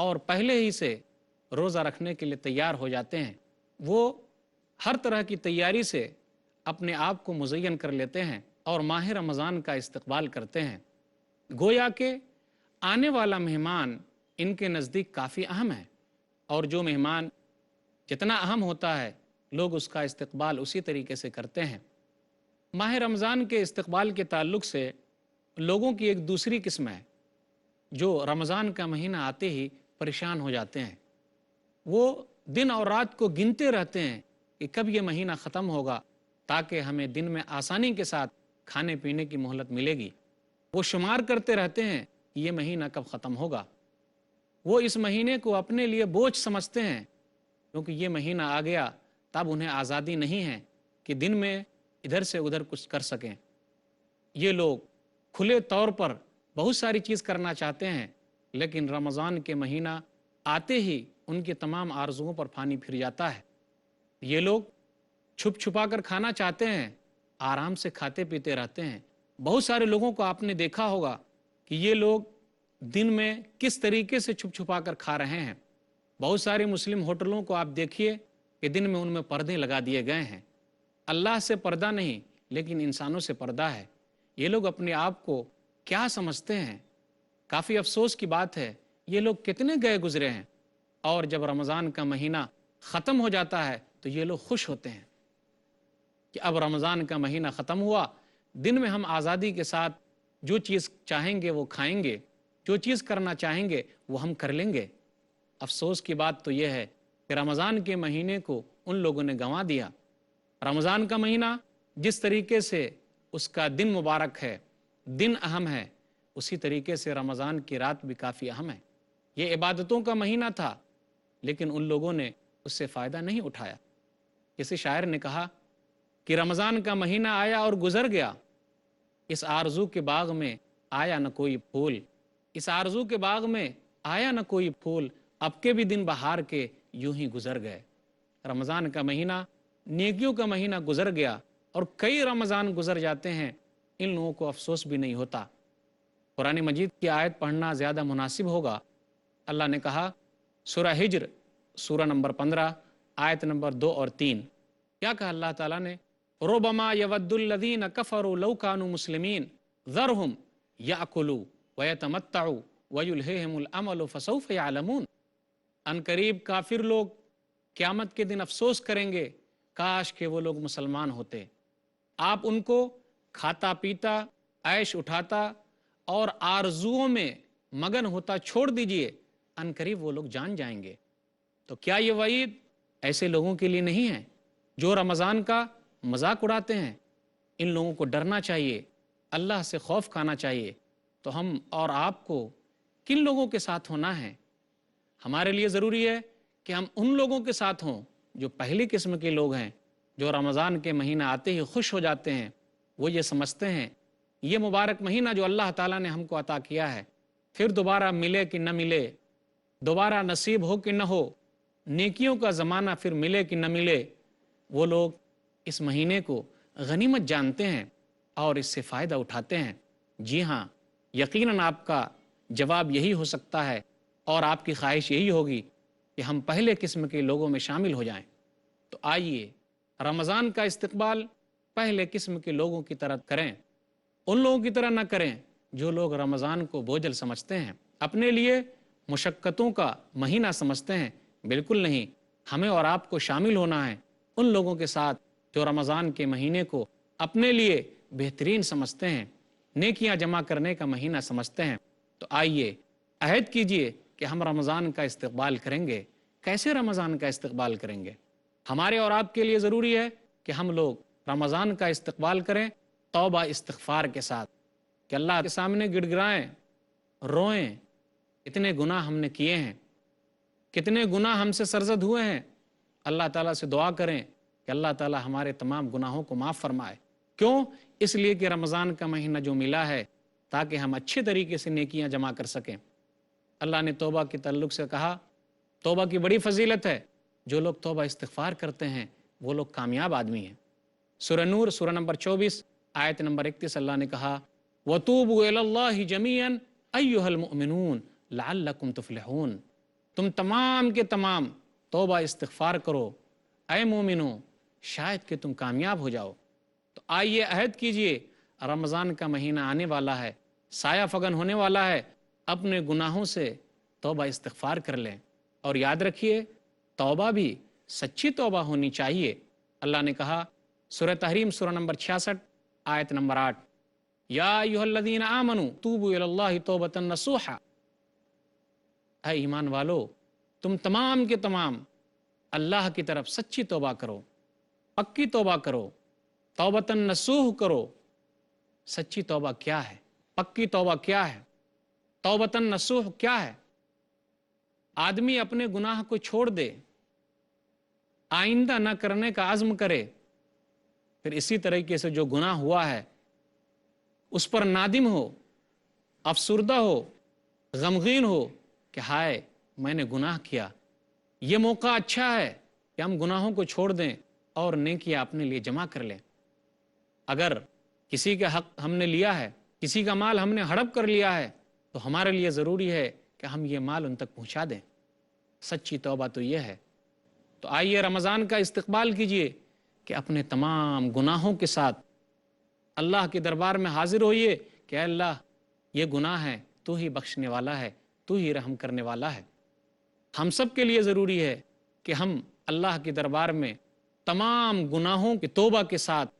اور پہلے ہی سے روزہ رکھنے کے لیے تیار ہو جاتے ہیں، وہ ہر طرح کی تیاری سے اپنے آپ کو مزین کر لیتے ہیں اور ماہ رمضان کا استقبال کرتے ہیں۔ گویا کہ آنے والا مہمان ان کے نزدیک کافی اہم ہے، اور جو مہمان جتنا اہم ہوتا ہے لوگ اس کا استقبال اسی طریقے سے کرتے ہیں۔ ماہ رمضان کے استقبال کے تعلق سے لوگوں کی ایک دوسری قسم ہے جو رمضان کا مہینہ آتے ہی پریشان ہو جاتے ہیں۔ وہ دن اور رات کو گنتے رہتے ہیں کہ کب یہ مہینہ ختم ہوگا تاکہ ہمیں دن میں آسانی کے ساتھ کھانے پینے کی مہلت ملے گی۔ وہ شمار کرتے رہتے ہیں کہ یہ مہینہ کب ختم ہوگا۔ وہ اس مہینے کو اپنے لیے بوجھ سمجھتے ہیں، کیونکہ یہ مہینہ آ گیا تب انہیں آزادی نہیں ہے کہ دن میں ادھر سے ادھر کچھ کر سکیں۔ یہ لوگ کھلے طور پر بہت ساری چیز کرنا چاہتے ہیں، لیکن رمضان کے مہینہ آتے ہی ان کے تمام آرزوؤں پر پانی پھر جاتا ہے۔ یہ لوگ چھپ چھپا کر کھانا چاہتے ہیں، آرام سے کھاتے پیتے رہتے ہیں۔ بہت سارے لوگوں کو آپ نے دیکھا ہوگا کہ یہ لوگ دن میں کس طریقے سے چھپ چھپا کر کھا رہے ہیں۔ بہت سارے مسلم ہوٹلوں کو آپ دیکھیے کہ دن میں ان میں پردے لگا دیے گئے ہیں۔ اللہ سے پردہ نہیں، لیکن انسانوں سے پردہ ہے۔ یہ لوگ اپنے آپ کو کیا سمجھتے ہیں؟ کافی افسوس کی بات ہے، یہ لوگ کتنے گئے گزرے ہیں، اور جب رمضان کا مہینہ ختم ہو جاتا ہے تو یہ لوگ خوش ہوتے ہیں کہ اب رمضان کا مہینہ ختم ہوا، دن میں ہم آزادی کے ساتھ جو چیز چاہیں گے وہ کھائیں گے، جو چیز کرنا چاہیں گے وہ ہم کر لیں گے۔ افسوس کی بات تو یہ ہے کہ رمضان کے مہینے کو ان لوگوں نے گنوا دیا۔ رمضان کا مہینہ جس طریقے سے اس کا دن مبارک ہے، دن اہم ہے، اسی طریقے سے رمضان کی رات بھی کافی اہم ہے۔ یہ عبادتوں کا مہینہ تھا، لیکن ان لوگوں نے اس سے فائدہ نہیں اٹھایا۔ کسی شاعر نے کہا کہ رمضان کا مہینہ آیا اور گزر گیا، اس آرزو کے باغ میں آیا نہ کوئی پھول، اس آرزو کے باغ میں آیا نہ کوئی پھول، اب کے بھی دن بہار کے یوں ہی گزر گئے۔ رمضان کا مہینہ نیکیوں کا مہینہ گزر گیا، اور کئی رمضان گزر جاتے ہیں، ان لوگوں کو افسوس بھی نہیں ہوتا۔ قرآن مجید کی آیت پڑھنا زیادہ مناسب ہوگا۔ اللہ نے کہا سورہ ہجر سورہ نمبر 15 آیت نمبر 2 اور 3، کیا کہا اللہ تعالیٰ نے؟ ربما یود الذین کفروا لو کانوا مسلمین ذرہم یاکلوا ویتمتعوا ویلہہم الامل فسوف یعلمون۔ ان قریب کافر لوگ قیامت کے دن افسوس کریں گے، کاش کہ وہ لوگ مسلمان ہوتے۔ آپ ان کو کھاتا پیتا، عیش اٹھاتا اور آرزوؤں میں مگن ہوتا چھوڑ دیجئے، ان قریب وہ لوگ جان جائیں گے۔ تو کیا یہ وعید ایسے لوگوں کے لیے نہیں ہے جو رمضان کا مذاق اڑاتے ہیں؟ ان لوگوں کو ڈرنا چاہیے، اللہ سے خوف کھانا چاہیے۔ تو ہم اور آپ کو کن لوگوں کے ساتھ ہونا ہے؟ ہمارے لیے ضروری ہے کہ ہم ان لوگوں کے ساتھ ہوں جو پہلی قسم کے لوگ ہیں، جو رمضان کے مہینہ آتے ہی خوش ہو جاتے ہیں۔ وہ یہ سمجھتے ہیں یہ مبارک مہینہ جو اللہ تعالیٰ نے ہم کو عطا کیا ہے، پھر دوبارہ ملے کہ نہ ملے، دوبارہ نصیب ہو کہ نہ ہو، نیکیوں کا زمانہ پھر ملے کہ نہ ملے، وہ لوگ اس مہینے کو غنیمت جانتے ہیں اور اس سے فائدہ اٹھاتے ہیں۔ جی ہاں، یقیناً آپ کا جواب یہی ہو سکتا ہے، اور آپ کی خواہش یہی ہوگی کہ ہم پہلے قسم کے لوگوں میں شامل ہو جائیں۔ تو آئیے رمضان کا استقبال پہلے قسم کے لوگوں کی طرح کریں، ان لوگوں کی طرح نہ کریں جو لوگ رمضان کو بوجھل سمجھتے ہیں، اپنے لیے مشقتوں کا مہینہ سمجھتے ہیں۔ بالکل نہیں، ہمیں اور آپ کو شامل ہونا ہے ان لوگوں کے ساتھ جو رمضان کے مہینے کو اپنے لیے بہترین سمجھتے ہیں، نیکیاں جمع کرنے کا مہینہ سمجھتے ہیں۔ تو آئیے عہد کیجئے کہ ہم رمضان کا استقبال کریں گے۔ کیسے رمضان کا استقبال کریں گے؟ ہمارے اور آپ کے لیے ضروری ہے کہ ہم لوگ رمضان کا استقبال کریں توبہ استغفار کے ساتھ، کہ اللہ کے سامنے گڑ گڑائیں، روئیں، اتنے گناہ ہم نے کیے ہیں، کتنے گناہ ہم سے سرزد ہوئے ہیں۔ اللہ تعالیٰ سے دعا کریں کہ اللہ تعالیٰ ہمارے تمام گناہوں کو معاف فرمائے۔ کیوں؟ اس لیے کہ رمضان کا مہینہ جو ملا ہے تاکہ ہم اچھے طریقے سے نیکیاں جمع کر سکیں۔ اللہ نے توبہ کے تعلق سے کہا توبہ کی بڑی فضیلت ہے، جو لوگ توبہ استغفار کرتے ہیں وہ لوگ کامیاب آدمی ہیں۔ سورہ نور سورہ نمبر 24 آیت نمبر 31 اللہ نے کہا وَتُوبُوا إِلَى اللَّهِ جَمِيعًا أَيُّهَا الْمُؤْمِنُونَ لَعَلَّكُمْ تُفْلِحُونَ۔ تم تمام کے تمام توبہ استغفار کرو اے مومنو، شاید کہ تم کامیاب ہو جاؤ۔ تو آئیے عہد کیجئے، رمضان کا مہینہ آنے والا ہے، سایہ فگن ہونے والا ہے، اپنے گناہوں سے توبہ استغفار کر لیں، اور یاد رکھیے توبہ بھی سچی توبہ ہونی چاہیے۔ اللہ نے کہا سورہ تحریم سورہ نمبر 66 آیت نمبر 8، یا ایھا الذین آمنوا توبوا الی اللہ توبۃ نصوحا، اے ایمان والو تم تمام کے تمام اللہ کی طرف سچی توبہ کرو، پکی توبہ کرو، توبۃ نصوح کرو۔ سچی توبہ کیا ہے؟ پکی توبہ کیا ہے؟ توبۃ نصوح کیا ہے؟ آدمی اپنے گناہ کو چھوڑ دے، آئندہ نہ کرنے کا عزم کرے، پھر اسی طریقے سے جو گناہ ہوا ہے اس پر نادم ہو، افسردہ ہو، غمگین ہو کہ ہائے میں نے گناہ کیا۔ یہ موقع اچھا ہے کہ ہم گناہوں کو چھوڑ دیں اور نیکیاں اپنے لیے جمع کر لیں۔ اگر کسی کا حق ہم نے لیا ہے، کسی کا مال ہم نے ہڑپ کر لیا ہے، تو ہمارے لیے ضروری ہے کہ ہم یہ مال ان تک پہنچا دیں۔ سچی توبہ تو یہ ہے۔ تو آئیے رمضان کا استقبال کیجئے کہ اپنے تمام گناہوں کے ساتھ اللہ کے دربار میں حاضر ہوئیے کہ اے اللہ یہ گناہ ہے، تو ہی بخشنے والا ہے، تو ہی رحم کرنے والا ہے۔ ہم سب کے لیے ضروری ہے کہ ہم اللہ کے دربار میں تمام گناہوں کی توبہ کے ساتھ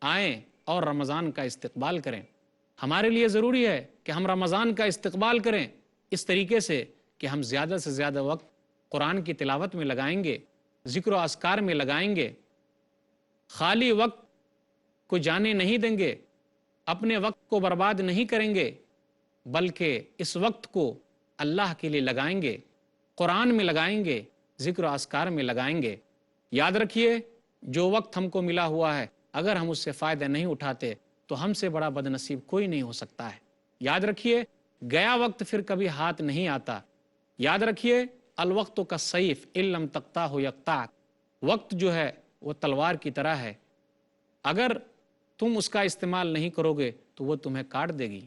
آئیں اور رمضان کا استقبال کریں۔ ہمارے لیے ضروری ہے کہ ہم رمضان کا استقبال کریں اس طریقے سے کہ ہم زیادہ سے زیادہ وقت قرآن کی تلاوت میں لگائیں گے، ذکر و اذکار میں لگائیں گے، خالی وقت کو جانے نہیں دیں گے، اپنے وقت کو برباد نہیں کریں گے، بلکہ اس وقت کو اللہ کے لیے لگائیں گے، قرآن میں لگائیں گے، ذکر و اذکار میں لگائیں گے۔ یاد رکھیے جو وقت ہم کو ملا ہوا ہے اگر ہم اس سے فائدہ نہیں اٹھاتے تو ہم سے بڑا بد نصیب کوئی نہیں ہو سکتا ہے۔ یاد رکھیے گیا وقت پھر کبھی ہاتھ نہیں آتا۔ یاد رکھیے الوقت کا سیف ان لم تقطعہ یقطعک، وقت جو ہے وہ تلوار کی طرح ہے، اگر تم اس کا استعمال نہیں کرو گے تو وہ تمہیں کاٹ دے گی،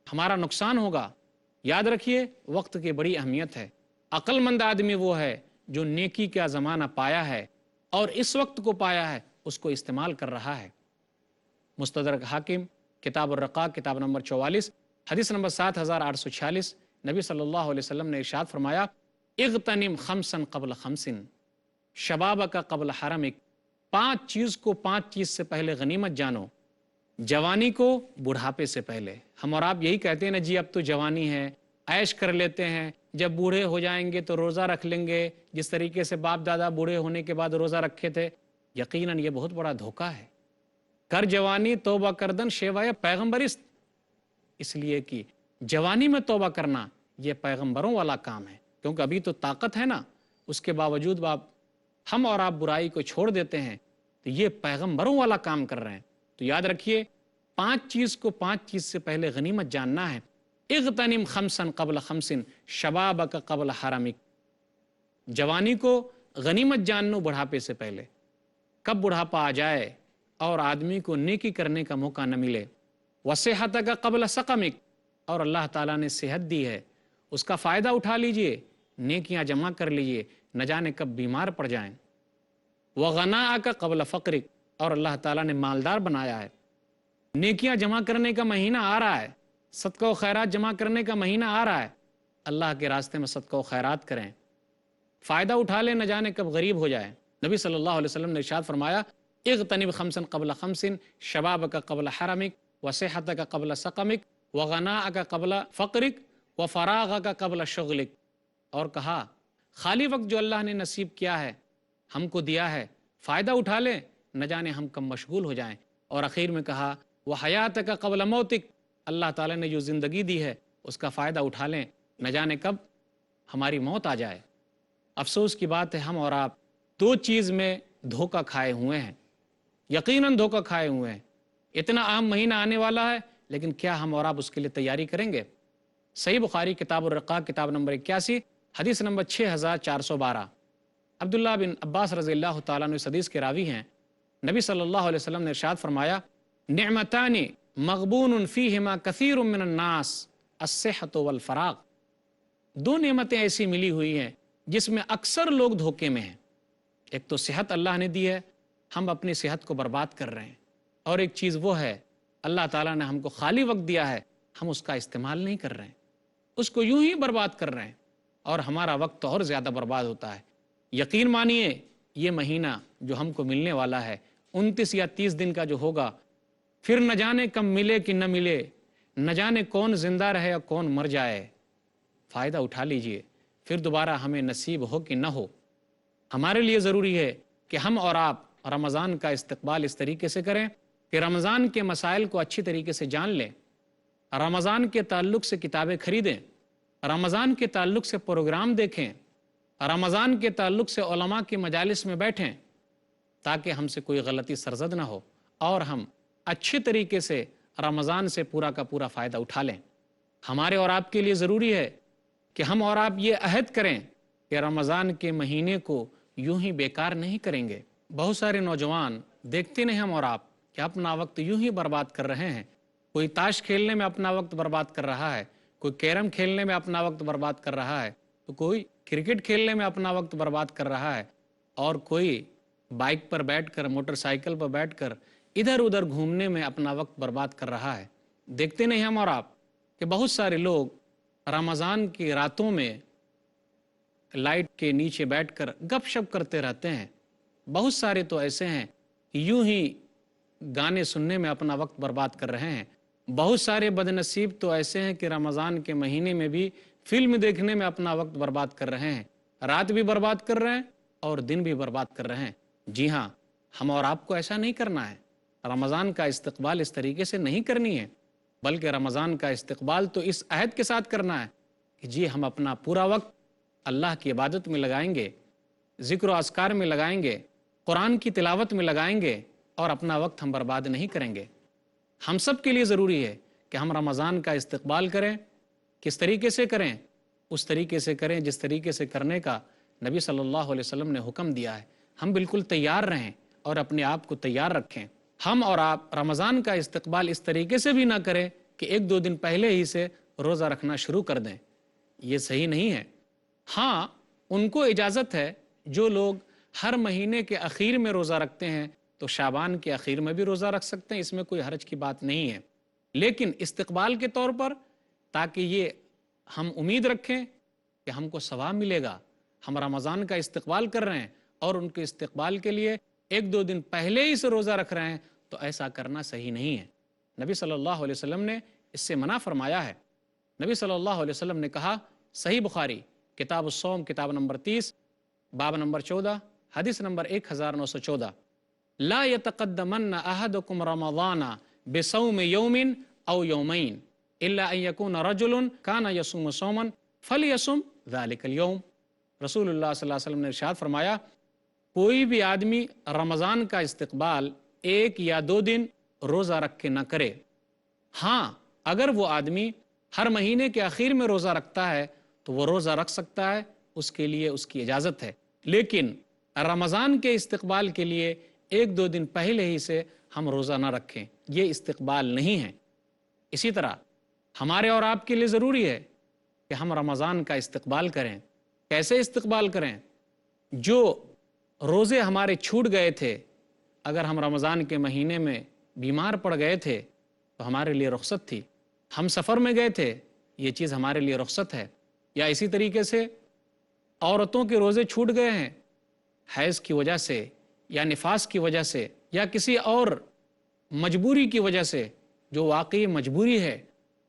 ہمارا نقصان ہوگا۔ یاد رکھیے وقت کی بڑی اہمیت ہے۔ عقل مند آدمی وہ ہے جو نیکی کا زمانہ پایا ہے اور اس وقت کو پایا ہے، اس کو استعمال کر رہا ہے۔ مستدرک حاکم کتاب الرقاق کتاب نمبر 44 حدیث نمبر 7846، نبی صلی اللہ علیہ وسلم نے ارشاد فرمایا اغتنم خمسا قبل خمس شبابک قبل حرمک، 5 چیز کو 5 چیز سے پہلے غنیمت جانو، جوانی کو بڑھاپے سے پہلے۔ ہم اور آپ یہی کہتے ہیں نا جی اب تو جوانی ہے، عیش کر لیتے ہیں، جب بوڑھے ہو جائیں گے تو روزہ رکھ لیں گے، جس طریقے سے باپ دادا بوڑھے ہونے کے بعد روزہ رکھے تھے۔ یقیناً یہ بہت بڑا دھوکہ ہے۔ کر جوانی توبہ کردن شیوائے پیغمبرست، اس لیے کہ جوانی میں توبہ کرنا یہ پیغمبروں والا کام ہے، کیونکہ ابھی تو طاقت ہے نا، اس کے باوجود ہم اور آپ برائی کو چھوڑ دیتے ہیں، تو یہ پیغمبروں والا کام کر رہے ہیں۔ تو یاد رکھیے 5 چیز کو 5 چیز سے پہلے غنیمت جاننا ہے۔ اغتنم خمسا قبل خمس شبابک قبل حرمک، جوانی کو غنیمت جانو بڑھاپے سے پہلے۔ کب بڑھاپا آ جائے اور آدمی کو نیکی کرنے کا موقع نہ ملے، وصحتک قبل سقمک، اور اللہ تعالیٰ نے صحت دی ہے اس کا فائدہ اٹھا لیجئے، نیکیاں جمع کر لیجئے، نہ جانے کب بیمار پڑ جائیں۔ وغناءک قبل فقرک، اور اللہ تعالیٰ نے مالدار بنایا ہے، نیکیاں جمع کرنے کا مہینہ آ رہا ہے، صدقہ و خیرات جمع کرنے کا مہینہ آ رہا ہے، اللہ کے راستے میں صدقہ و خیرات کریں، فائدہ اٹھا لیں، نہ جانے کب غریب ہو جائے۔ نبی صلی اللہ علیہ وسلم نے ارشاد فرمایا اغتنم خمسا قبل خمس شبابک قبل حرمک وصحتک قبل سقمک وغناءک قبل فقرک وفراغک قبل شغلک، اور کہا خالی وقت جو اللہ نے نصیب کیا ہے، ہم کو دیا ہے، فائدہ اٹھا لیں، نہ جانے ہم کب مشغول ہو جائیں۔ اور اخیر میں کہا وحیاتک قبل موتک، اللہ تعالیٰ نے جو زندگی دی ہے اس کا فائدہ اٹھا لیں، نہ جانے کب ہماری موت آ جائے۔ افسوس کی بات ہے ہم اور آپ 2 چیز میں دھوکہ کھائے ہوئے ہیں، یقیناً دھوکہ کھائے ہوئے ہیں۔ اتنا اہم مہینہ آنے والا ہے، لیکن کیا ہم اور آپ اس کے لیے تیاری کریں گے؟ صحیح بخاری کتاب الرقاق کتاب نمبر 81 حدیث نمبر 6412، عبداللہ بن عباس رضی اللہ تعالیٰ عنہ اس حدیث کے راوی ہیں۔ نبی صلی اللہ علیہ وسلم نے ارشاد فرمایا نعمتان مغبون فیہما کثیر من الناس الصحۃ والفراغ، دو نعمتیں ایسی ملی ہوئی ہیں جس میں اکثر لوگ دھوکے میں ہیں۔ ایک تو صحت اللہ نے دی ہے، ہم اپنی صحت کو برباد کر رہے ہیں، اور ایک چیز وہ ہے اللہ تعالیٰ نے ہم کو خالی وقت دیا ہے، ہم اس کا استعمال نہیں کر رہے ہیں، اس کو یوں ہی برباد کر رہے ہیں، اور ہمارا وقت تو اور زیادہ برباد ہوتا ہے۔ یقین مانیے یہ مہینہ جو ہم کو ملنے والا ہے 29 یا 30 دن کا جو ہوگا، پھر نہ جانے کب ملے کہ نہ ملے، نہ جانے کون زندہ رہے اور کون مر جائے۔ فائدہ اٹھا لیجئے، پھر دوبارہ ہمیں نصیب ہو کہ نہ ہو۔ ہمارے لیے ضروری ہے کہ ہم اور آپ رمضان کا استقبال اس طریقے سے کریں کہ رمضان کے مسائل کو اچھی طریقے سے جان لیں، رمضان کے تعلق سے کتابیں خریدیں، رمضان کے تعلق سے پروگرام دیکھیں، رمضان کے تعلق سے علماء کی مجالس میں بیٹھیں، تاکہ ہم سے کوئی غلطی سرزد نہ ہو اور ہم اچھی طریقے سے رمضان سے پورا کا پورا فائدہ اٹھا لیں۔ ہمارے اور آپ کے لیے ضروری ہے کہ ہم اور آپ یہ عہد کریں کہ رمضان کے مہینے کو یوں ہی بیکار نہیں کریں گے۔ بہت سارے نوجوان دیکھتے نہیں ہم اور آپ کہ اپنا وقت یوں ہی برباد کر رہے ہیں، کوئی تاش کھیلنے میں اپنا وقت برباد کر رہا ہے، کوئی کیرم کھیلنے میں اپنا وقت برباد کر رہا ہے، تو کوئی کرکٹ کھیلنے میں اپنا وقت برباد کر رہا ہے، اور کوئی بائک پر بیٹھ کر، موٹر سائیکل پر بیٹھ کر ادھر ادھر گھومنے میں اپنا وقت برباد کر رہا ہے۔ دیکھتے نہیں ہم اور آپ کہ بہت سارے لوگ رمضان کی راتوں میں لائٹ کے نیچے بیٹھ کر گپ شپ کرتے رہتے ہیں، بہت سارے تو ایسے ہیں یوں ہی گانے سننے میں اپنا وقت برباد کر رہے ہیں، بہت سارے بدنصیب تو ایسے ہیں کہ رمضان کے مہینے میں بھی فلم دیکھنے میں اپنا وقت برباد کر رہے ہیں، رات بھی برباد کر رہے ہیں اور دن بھی برباد کر رہے ہیں۔ جی ہاں، ہم اور آپ کو ایسا نہیں کرنا ہے، رمضان کا استقبال اس طریقے سے نہیں کرنی ہے، بلکہ رمضان کا استقبال تو اس عہد کے ساتھ کرنا ہے کہ جی ہم اپنا پورا وقت اللہ کی عبادت میں لگائیں گے، ذکر و اذکار میں لگائیں گے، قرآن کی تلاوت میں لگائیں گے، اور اپنا وقت ہم برباد نہیں کریں گے۔ ہم سب کے لیے ضروری ہے کہ ہم رمضان کا استقبال کریں۔ کس طریقے سے کریں؟ اس طریقے سے کریں جس طریقے سے کرنے کا نبی صلی اللہ علیہ وسلم نے حکم دیا ہے۔ ہم بالکل تیار رہیں اور اپنے آپ کو تیار رکھیں۔ ہم اور آپ رمضان کا استقبال اس طریقے سے بھی نہ کریں کہ 1-2 دن پہلے ہی سے روزہ رکھنا شروع کر دیں، یہ صحیح نہیں ہے۔ ہاں، ان کو اجازت ہے جو لوگ ہر مہینے کے اخیر میں روزہ رکھتے ہیں تو شعبان کے اخیر میں بھی روزہ رکھ سکتے ہیں، اس میں کوئی حرج کی بات نہیں ہے، لیکن استقبال کے طور پر تاکہ یہ ہم امید رکھیں کہ ہم کو ثواب ملے گا، ہم رمضان کا استقبال کر رہے ہیں اور ان کے استقبال کے لیے 1-2 دن پہلے ہی سے روزہ رکھ رہے ہیں، تو ایسا کرنا صحیح نہیں ہے۔ نبی صلی اللہ علیہ وسلم نے اس سے منع فرمایا ہے۔ نبی صلی اللہ علیہ وسلم نے کہا، صحیح بخاری کتاب الصوم کتاب نمبر 30 باب نمبر 14 حدیث نمبر 1914، لا يتقدمن احدكم رمضان بصوم يوم او يومين الا ان يكون رجل كان يصوم صوما فليصم ذلك اليوم۔ رسول اللہ صلی اللہ علیہ وسلم نے ارشاد فرمایا، کوئی بھی آدمی رمضان کا استقبال 1 یا 2 دن روزہ رکھ کے نہ کرے۔ ہاں، اگر وہ آدمی ہر مہینے کے اخیر میں روزہ رکھتا ہے تو وہ روزہ رکھ سکتا ہے، اس کے لیے اس کی اجازت ہے، لیکن رمضان کے استقبال کے لیے 1-2 دن پہلے ہی سے ہم روزہ نہ رکھیں، یہ استقبال نہیں ہے۔ اسی طرح ہمارے اور آپ کے لیے ضروری ہے کہ ہم رمضان کا استقبال کریں۔ کیسے استقبال کریں؟ جو روزے ہمارے چھوٹ گئے تھے، اگر ہم رمضان کے مہینے میں بیمار پڑ گئے تھے تو ہمارے لیے رخصت تھی، ہم سفر میں گئے تھے، یہ چیز ہمارے لیے رخصت ہے، یا اسی طریقے سے عورتوں کے روزے چھوٹ گئے ہیں حیض کی وجہ سے یا نفاس کی وجہ سے یا کسی اور مجبوری کی وجہ سے، جو واقعی مجبوری ہے،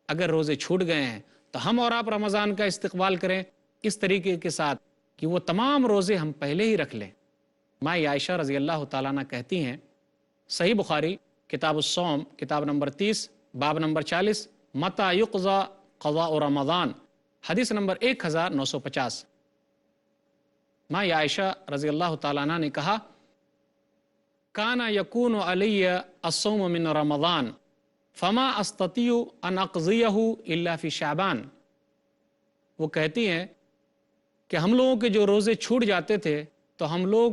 اگر روزے چھوٹ گئے ہیں تو ہم اور آپ رمضان کا استقبال کریں اس طریقے کے ساتھ کہ وہ تمام روزے ہم پہلے ہی رکھ لیں۔ ماں عائشہ رضی اللہ تعالیٰ عنہ کہتی ہیں، صحیح بخاری کتاب الصوم کتاب نمبر 30 باب نمبر 40 متى يقضى قضاء رمضان حدیث نمبر 1950۔ ماں عائشہ رضی اللہ تعالیٰ عنہ نے کہا، کان یکون علی الصوم من رمضان فما استطیع ان اقضیہ الا فی شعبان۔ وہ کہتی ہیں کہ ہم لوگوں کے جو روزے چھوٹ جاتے تھے تو ہم لوگ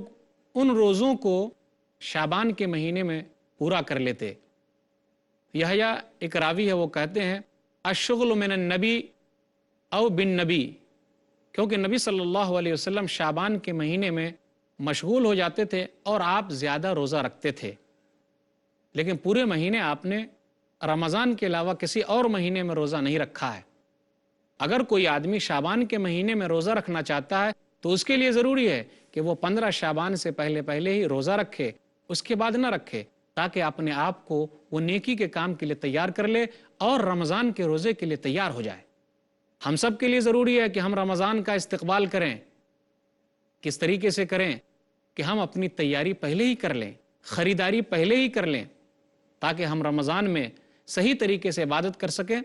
ان روزوں کو شعبان کے مہینے میں پورا کر لیتے۔ یحییٰ ایک راوی ہے، وہ کہتے ہیں، الشغل من النبی او بالنبی کیونکہ نبی صلی اللہ علیہ وسلم شعبان کے مہینے میں مشغول ہو جاتے تھے اور آپ زیادہ روزہ رکھتے تھے، لیکن پورے مہینے آپ نے رمضان کے علاوہ کسی اور مہینے میں روزہ نہیں رکھا ہے۔ اگر کوئی آدمی شعبان کے مہینے میں روزہ رکھنا چاہتا ہے تو اس کے لیے ضروری ہے کہ وہ 15 شعبان سے پہلے ہی روزہ رکھے، اس کے بعد نہ رکھے، تاکہ اپنے آپ کو وہ نیکی کے کام کے لیے تیار کر لے اور رمضان کے روزے کے لیے تیار ہو جائے۔ ہم سب کے لیے ضروری ہے کہ ہم رمضان کا استقبال کریں۔ کس طریقے سے کریں؟ کہ ہم اپنی تیاری پہلے ہی کر لیں، خریداری پہلے ہی کر لیں، تاکہ ہم رمضان میں صحیح طریقے سے عبادت کر سکیں۔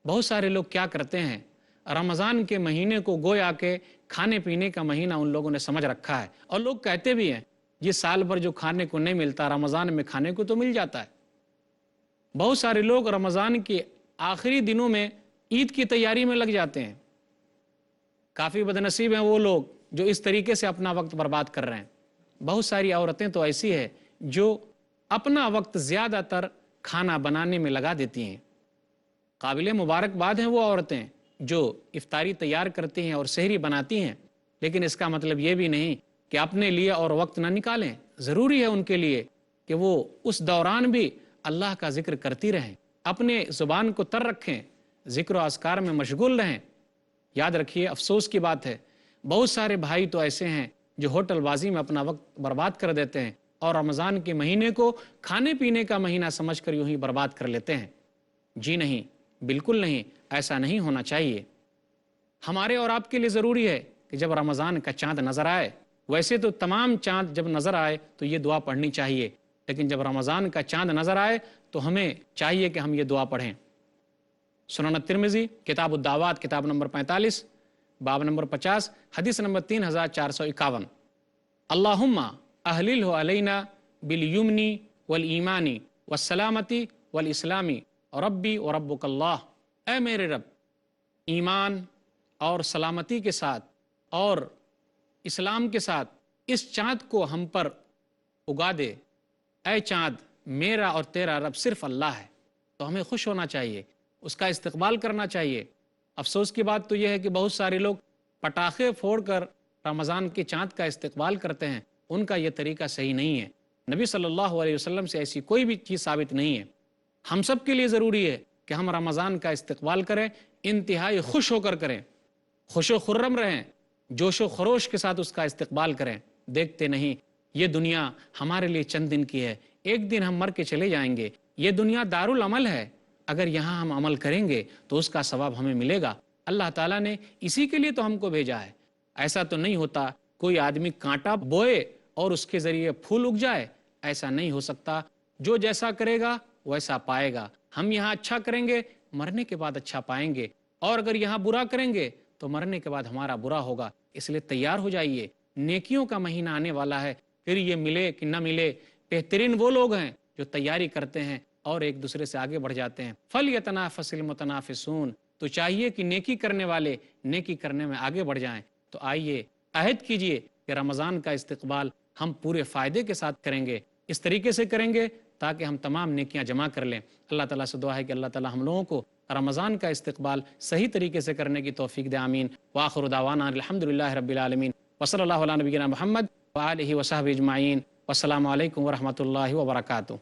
بہت سارے لوگ کیا کرتے ہیں، رمضان کے مہینے کو گویا کہ کھانے پینے کا مہینہ ان لوگوں نے سمجھ رکھا ہے، اور لوگ کہتے بھی ہیں یہ سال بھر جو کھانے کو نہیں ملتا رمضان میں کھانے کو تو مل جاتا ہے۔ بہت سارے لوگ رمضان کے آخری دنوں میں عید کی تیاری میں لگ جاتے ہیں۔ کافی بدنصیب ہیں وہ لوگ جو اس طریقے سے اپنا وقت برباد کر رہے ہیں۔ بہت ساری عورتیں تو ایسی ہیں جو اپنا وقت زیادہ تر کھانا بنانے میں لگا دیتی ہیں۔ قابل مبارکباد ہیں وہ عورتیں جو افطاری تیار کرتی ہیں اور سحری بناتی ہیں، لیکن اس کا مطلب یہ بھی نہیں کہ اپنے لیے اور وقت نہ نکالیں۔ ضروری ہے ان کے لیے کہ وہ اس دوران بھی اللہ کا ذکر کرتی رہیں، اپنے زبان کو تر رکھیں، ذکر و اذکار میں مشغول رہیں۔ یاد رکھیے، افسوس کی بات ہے، بہت سارے بھائی تو ایسے ہیں جو ہوٹل بازی میں اپنا وقت برباد کر دیتے ہیں اور رمضان کے مہینے کو کھانے پینے کا مہینہ سمجھ کر یوں ہی برباد کر لیتے ہیں۔ جی نہیں، بالکل نہیں، ایسا نہیں ہونا چاہیے۔ ہمارے اور آپ کے لیے ضروری ہے کہ جب رمضان کا چاند نظر آئے، ویسے تو تمام چاند جب نظر آئے تو یہ دعا پڑھنی چاہیے، لیکن جب رمضان کا چاند نظر آئے تو ہمیں چاہیے کہ ہم یہ دعا پڑھیں۔ سنن الترمذی کتاب الدعوات کتاب نمبر 45 باب نمبر 50 حدیث نمبر 3451، اللہم اہللہ علینا بالیمنی والایمانی والسلامتی والاسلامی ربی و ربک اللہ۔ اے میرے رب، ایمان اور سلامتی کے ساتھ اور اسلام کے ساتھ اس چاند کو ہم پر اگا دے۔ اے چاند، میرا اور تیرا رب صرف اللہ ہے۔ تو ہمیں خوش ہونا چاہیے، اس کا استقبال کرنا چاہیے۔ افسوس کی بات تو یہ ہے کہ بہت سارے لوگ پٹاخے پھوڑ کر رمضان کے چاند کا استقبال کرتے ہیں، ان کا یہ طریقہ صحیح نہیں ہے۔ نبی صلی اللہ علیہ وسلم سے ایسی کوئی بھی چیز ثابت نہیں ہے۔ ہم سب کے لیے ضروری ہے کہ ہم رمضان کا استقبال کریں، انتہائی خوش ہو کر کریں، خوش و خرم رہیں، جوش و خروش کے ساتھ اس کا استقبال کریں۔ دیکھتے نہیں، یہ دنیا ہمارے لیے چند دن کی ہے، ایک دن ہم مر کے چلے جائیں گے۔ یہ دنیا دارالعمل ہے، اگر یہاں ہم عمل کریں گے تو اس کا ثواب ہمیں ملے گا۔ اللہ تعالیٰ نے اسی کے لیے تو ہم کو بھیجا ہے۔ ایسا تو نہیں ہوتا کوئی آدمی کانٹا بوئے اور اس کے ذریعے پھول اگ جائے، ایسا نہیں ہو سکتا۔ جو جیسا کرے گا ویسا پائے گا۔ ہم یہاں اچھا کریں گے، مرنے کے بعد اچھا پائیں گے، اور اگر یہاں برا کریں گے تو مرنے کے بعد ہمارا برا ہوگا۔ اس لیے تیار ہو جائیے، نیکیوں کا مہینہ آنے والا ہے، پھر یہ ملے کہ نہ ملے۔ بہترین وہ لوگ ہیں جو تیاری کرتے ہیں اور ایک دوسرے سے آگے بڑھ جاتے ہیں۔ فَلْيَتَنَافَسِ الْمُتَنَافِسُونَ، تو چاہیے کہ نیکی کرنے والے نیکی کرنے میں آگے بڑھ جائیں۔ تو آئیے عہد کیجئے کہ رمضان کا استقبال ہم پورے فائدے کے ساتھ کریں گے، اس طریقے سے کریں گے تاکہ ہم تمام نیکیاں جمع کر لیں۔ اللہ تعالیٰ سے دعا ہے کہ اللہ تعالیٰ ہم لوگوں کو رمضان کا استقبال صحیح طریقے سے کرنے کی توفیق دے، آمین۔ وآخر دعوانا الحمدللہ رب العالمین، وصلی اللہ علی نبینا محمد وآلہ وصحبہ اجمعین، والسلام علیکم ورحمۃ اللہ وبرکاتہ۔